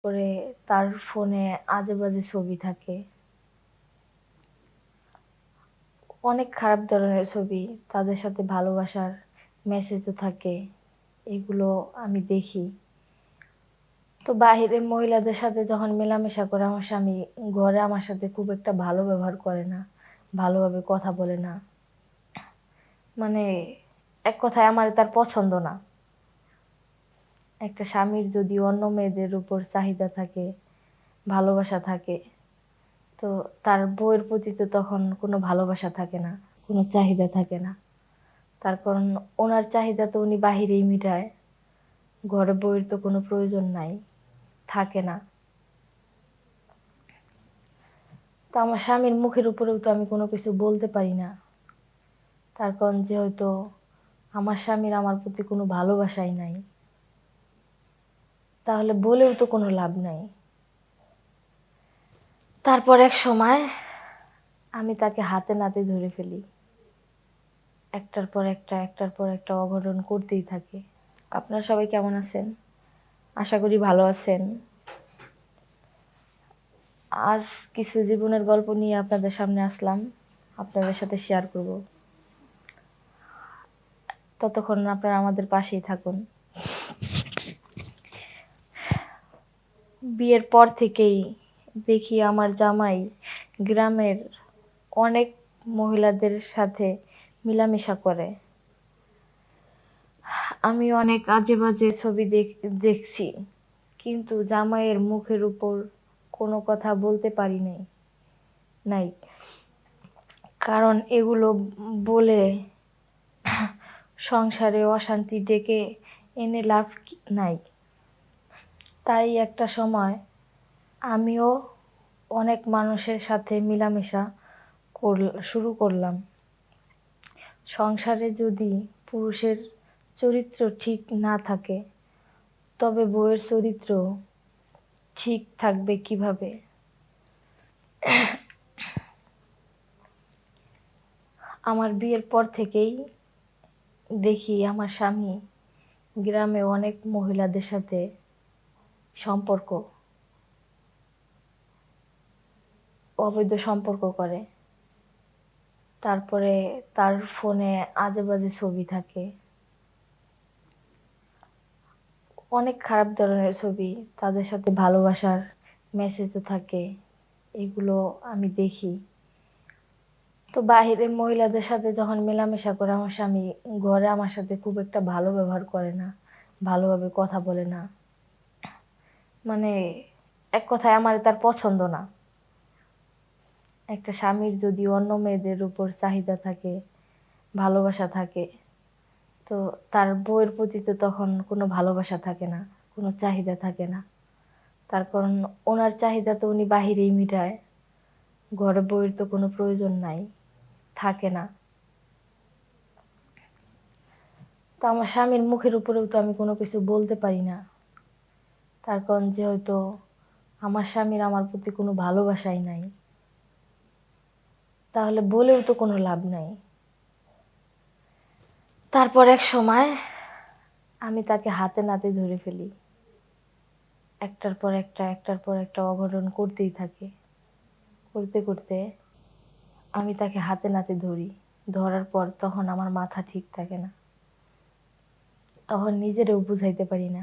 করে তার ফোনে আজেবাজে ছবি থাকে। অনেক খারাপ ধরনের ছবি, তাদের সাথে ভালোবাসার মেসেজও থাকে। এগুলো আমি দেখি। তো বাহিরের মহিলাদের সাথে যখন মেলামেশা করে আমার স্বামী, ঘরে আমার সাথে খুব একটা ভালো ব্যবহার করে না, ভালোভাবে কথা বলে না। মানে এক কথায় আমার তার পছন্দ না। একটা স্বামীর যদি অন্য মেয়েদের উপর চাহিদা থাকে, ভালোবাসা থাকে, তো তার বউয়ের প্রতি তো তখন কোনো ভালোবাসা থাকে না, কোনো চাহিদা থাকে না। তার কারণ ওনার চাহিদা তো উনি বাহিরেই মিটায়, ঘরে বউয়ের তো কোনো প্রয়োজন নাই, থাকে না। তো আমার স্বামীর মুখের উপরেও তো আমি কোনো কিছু বলতে পারি না। তার কারণ যেহেতু আমার স্বামীর আমার প্রতি কোনো ভালোবাসাই নাই, তাহলে বলেও তো কোনো লাভ নাই। তারপর এক সময় আমি তাকে হাতে নাতে ধরে ফেলি। একটার পর একটা অঘটন করতেই থাকে। আপনারা সবাই কেমন আছেন? আশা করি ভালো আছেন। আজ কিছু জীবনের গল্প নিয়ে আপনাদের সামনে আসলাম, আপনাদের সাথে শেয়ার করব। ততক্ষণ আপনারা আমাদের পাশেই থাকুন। বিয়ের পর থেকেই দেখি আমার জামাই গ্রামের অনেক মহিলাদের সাথে মেলামেশা করে। আমি অনেক আজে বাজে ছবি দেখছি, কিন্তু জামাইয়ের মুখের উপর কোনো কথা বলতে পারি নাই। কারণ এগুলো বলে সংসারে অশান্তি ডেকে এনে লাভ নাই। তাই একটা সময় আমিও অনেক মানুষের সাথে মেলামেশা শুরু করলাম। সংসারে যদি পুরুষের চরিত্র ঠিক না থাকে, তবে বউয়ের চরিত্র ঠিক থাকবে কিভাবে? আমার বিয়ের পর থেকেই দেখি আমার স্বামী গ্রামে অনেক মহিলাদের সাথে অবৈধ সম্পর্ক করে। তারপরে তার ফোনে আজেবাজে ছবি থাকে। অনেক খারাপ ধরনের ছবি, তাদের সাথে ভালোবাসার মেসেজও থাকে। এগুলো আমি দেখি। তো বাহিরের মহিলাদের সাথে যখন মেলামেশা করে আমার স্বামী, ঘরে আমার সাথে খুব একটা ভালো ব্যবহার করে না, ভালোভাবে কথা বলে না। মানে এক কথায় আমার তার পছন্দ না। একটা স্বামীর যদি অন্য মেয়েদের উপর চাহিদা থাকে, ভালোবাসা থাকে, তো তার বউয়ের প্রতি তো তখন কোনো ভালোবাসা থাকে না, কোনো চাহিদা থাকে না। তার কারণ ওনার চাহিদা তো উনি বাহিরেই মিটায়, ঘরে বউয়ের তো কোনো প্রয়োজন নাই, থাকে না। তো আমার স্বামীর মুখের উপরেও তো আমি কোনো কিছু বলতে পারি না। তার কারণ যেহেতু আমার স্বামীর আমার প্রতি কোনো ভালোবাসাই নাই, তাহলে বলেও তো কোনো লাভ নাই। তারপর এক সময় আমি তাকে হাতে নাতে ধরে ফেলি। একটার পর একটা অঘটন করতেই থাকে। করতে করতে আমি তাকে হাতে নাতে ধরি। ধরার পর তখন আমার মাথা ঠিক থাকে না, তখন নিজেরেও বুঝাইতে পারি না।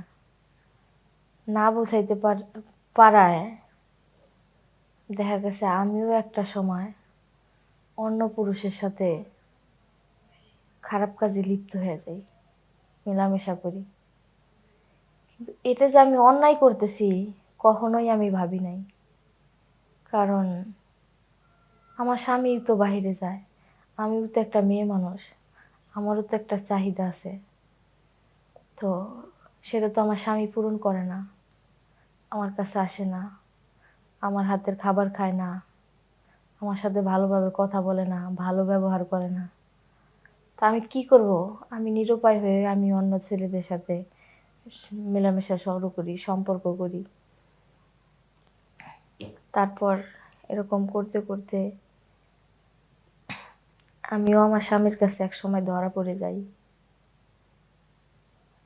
না বুঝাইতে পারায় দেখা গেছে আমিও একটা সময় অন্য পুরুষের সাথে খারাপ কাজে লিপ্ত হয়ে যাই, মেলামেশা করি। কিন্তু এটা যে আমি অন্যায় করতেছি কখনোই আমি ভাবি নাই। কারণ আমার স্বামী তো বাইরে যায়, আমিও তো একটা মেয়ে মানুষ, আমারও তো একটা চাহিদা আছে। তো সেটা তো আমার স্বামী পূরণ করে না, আমার কাছে আসে না, আমার হাতের খাবার খায় না, আমার সাথে ভালোভাবে কথা বলে না, ভালো ব্যবহার করে না। তা আমি কি করব? আমি নিরুপায় হয়ে আমি অন্য ছেলেদের সাথে মেলামেশা শুরু করি, সম্পর্ক করি। তারপর এরকম করতে করতে আমিও আমার স্বামীর কাছে এক সময় ধরা পড়ে যাই।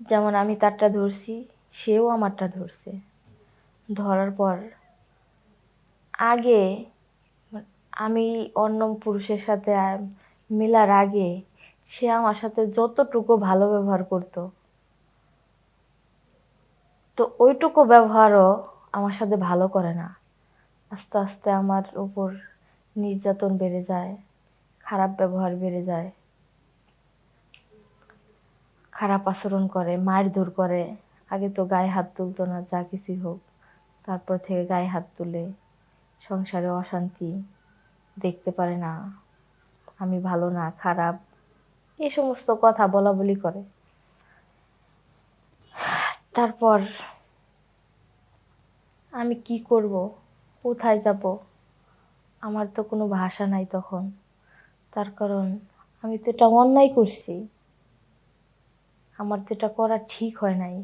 যেমন আমি তারটা ধরছি, সেও আমারটা ধরছে। ধরার পর আগে আমি অন্য পুরুষের সাথে মেলার আগে সে আমার সাথে যতটুকু ভালো ব্যবহার করতো, তো ওইটুকু ব্যবহারও আমার সাথে ভালো করে না। আস্তে আস্তে আমার উপর নির্যাতন বেড়ে যায়, খারাপ ব্যবহার বেড়ে যায়, খারাপ আচরণ করে, মারধর করে। আগে তো গায়ে হাত তুলতো না, যা কিছুই হোক, তারপর থেকে গায়ে হাত তুলে, সংসারে অশান্তি, দেখতে পারে না আমি ভালো না খারাপ, এই সমস্ত কথা বলা বলি করে। তারপর আমি কি করব, কোথায় যাব, আমার তো কোনো ভাষা নাই তখন। তার কারণ আমি তো এটা অন্যায় করছি, আমার তো এটা করা ঠিক হয় নাই,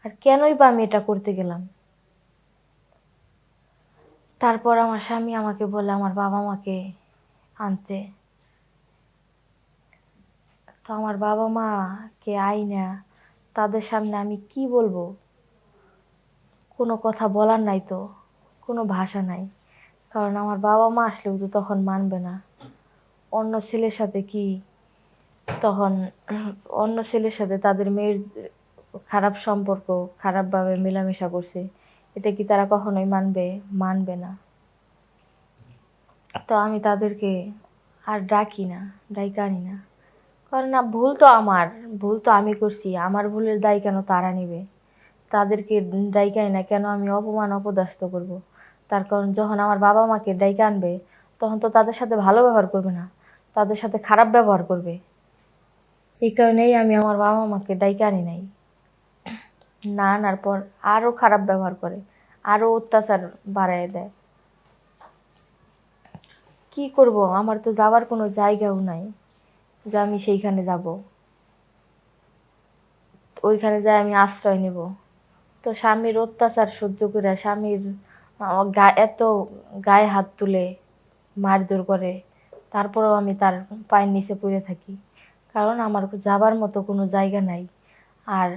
আর কেনই বা আমি এটা করতে গেলাম। তারপর আমার স্বামী আমাকে বলে আমার বাবা মাকে আনতে। তো আমার বাবা মাকে আইনা তাদের সামনে আমি কি বলবো, কোনো কথা বলার নাই তো, কোনো ভাষা নাই। কারণ আমার বাবা মা আসলেও তো তখন মানবে না। অন্য ছেলের সাথে কি তখন অন্য ছেলের সাথে তাদের মেয়ের খারাপ সম্পর্ক, খারাপভাবে মেলামেশা করছে, এটা কি তারা কখনোই মানবে? মানবে না। তো আমি তাদেরকে আর ডাকি না, ডাইকা আনি না। কারণ না, ভুল তো আমার, ভুল তো আমি করছি, আমার ভুলের দায় কেন তারা নেবে? তাদেরকে ডাইকা আনি না কেন আমি অপমান অপদস্থ করব? তার কারণ যখন আমার বাবা মাকে ডাইকা আনবে, তখন তো তাদের সাথে ভালো ব্যবহার করবে না, তাদের সাথে খারাপ ব্যবহার করবে। এই কারণেই আমি আমার বাবা মাকে ডাইকা আনি নাই। না আনার পর আরও খারাপ ব্যবহার করে, আরও অত্যাচার বাড়ায় দেয়। কি করব, আমার তো যাওয়ার কোনো জায়গাও নাই যে আমি সেইখানে যাব, ওইখানে যাই আমি আশ্রয় নেব। তো স্বামীর অত্যাচার সহ্য করে, স্বামীর এত গায়ে হাত তুলে মারধর করে, তারপরেও আমি তার পায়ের নিচে পড়ে থাকি। কারণ আমার যাবার মতো কোনো জায়গা নাই। আর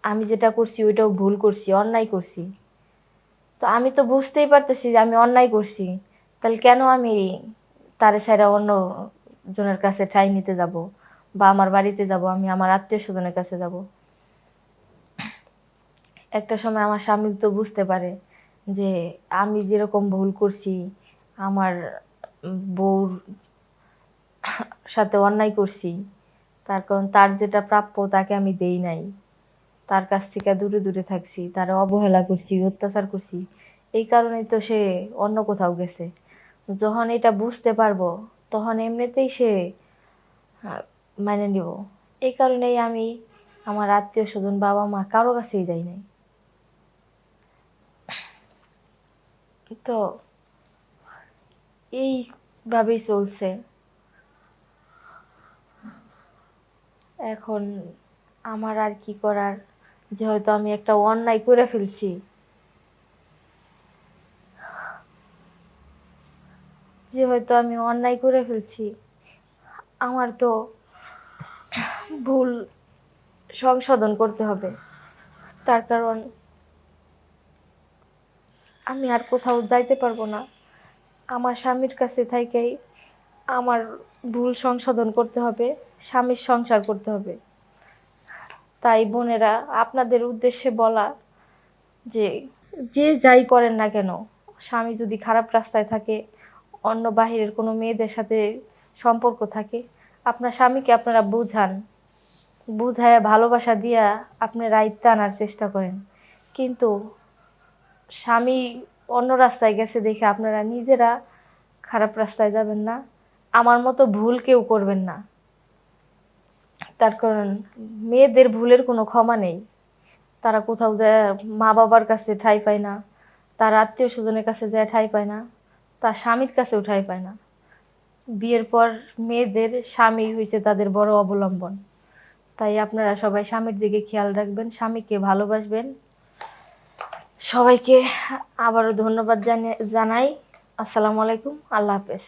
আমি যেটা করছি ওইটাও ভুল করছি, অন্যায় করছি। তো আমি তো বুঝতেই পারতেছি যে আমি অন্যায় করছি, তাহলে কেন আমি তারে ছাড়া অন্য জনের কাছে ঠাঁই নিতে যাব, বা আমার বাড়িতে যাব, আমি আমার আত্মীয় স্বজনের কাছে যাব? একটা সময় আমার স্বামী তো বুঝতে পারে যে আমি যেরকম ভুল করছি, আমার বউর সাথে অন্যায় করছি, তার কারণ তার যেটা প্রাপ্য তাকে আমি দেই নাই, তার কাছ থেকে দূরে দূরে থাকছি, তার অবহেলা করছি, অত্যাচার করছি। এই কারণেই তো সে অন্য কোথাও গেছে। যখন এটা বুঝতে পারবো, তখন এমনিতেই সে মানে নিব। এই কারণেই আমি আমার আত্মীয় স্বজন, বাবা মা, কারো কাছেই যাই নাই। তো এইভাবেই চলছে। এখন আমার আর কি করার, যে হয়তো আমি একটা অন্যায় করে ফেলছি, যে হয়তো আমি অন্যায় করে ফেলছি, আমার তো ভুল সংশোধন করতে হবে। তার কারণ আমি আর কোথাও যাইতে পারবো না। আমার স্বামীর কাছে থাইকেই আমার ভুল সংশোধন করতে হবে, স্বামীর সংসার করতে হবে। তাই বোনেরা, আপনাদের উদ্দেশ্যে বলা যে যে যাই করেন না কেন, স্বামী যদি খারাপ রাস্তায় থাকে, অন্য বাহিরের কোনো মেয়েদের সাথে সম্পর্ক থাকে, আপনার স্বামীকে আপনারা বুঝান, বুঝায় ভালোবাসা দিয়া আপনি রাইতে আনার চেষ্টা করেন। কিন্তু স্বামী অন্য রাস্তায় গেছে দেখে আপনারা নিজেরা খারাপ রাস্তায় যাবেন না, আমার মতো ভুল কেউ করবেন না। তার কারণ মেয়েদের ভুলের কোনো ক্ষমা নেই। তারা কোথাও যায় মা বাবার কাছে ঠাঁই পায় না, তার আত্মীয় স্বজনের কাছে যায় ঠাঁই পায় না, তার স্বামীর কাছেও ঠাঁই পায় না। বিয়ের পর মেয়েদের স্বামী হয়েছে তাদের বড় অবলম্বন। তাই আপনারা সবাই স্বামীর দিকে খেয়াল রাখবেন, স্বামীকে ভালোবাসবেন। সবাইকে আবারও ধন্যবাদ জানাই। আসসালামু আলাইকুম, আল্লাহ হাফেজ।